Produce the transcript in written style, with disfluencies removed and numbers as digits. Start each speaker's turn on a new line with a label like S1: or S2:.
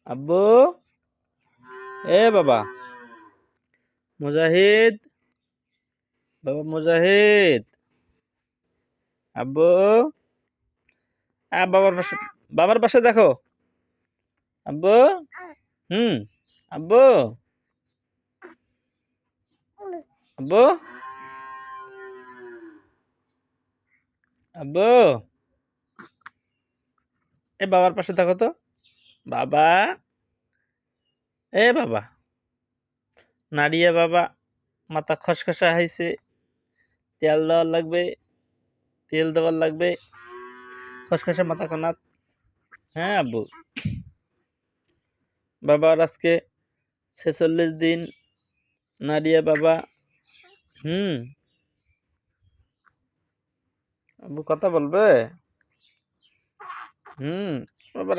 S1: আব্বু, এ বাবা মুজাহিদ, বাবা মুজাহিদ, আব্বু, বাবার পাশে দেখো। আব্বু, হুম, আব্বু, আব্বু, আব্বু, এ বাবার পাশে দেখো তো। বাবা, এ বাবা, নাড়িয়ে বাবা, মাথা খসখসা হয়েছে, তেল দেওয়ার লাগবে, তেল দেওয়ার লাগবে, খসখসে মাথা কোনাত। হ্যাঁ আব্বু, বাবার আজকে 46 দিন। নাড়িয়ে বাবা, হুম, আব্বু কথা বলবে, হুম, বাবা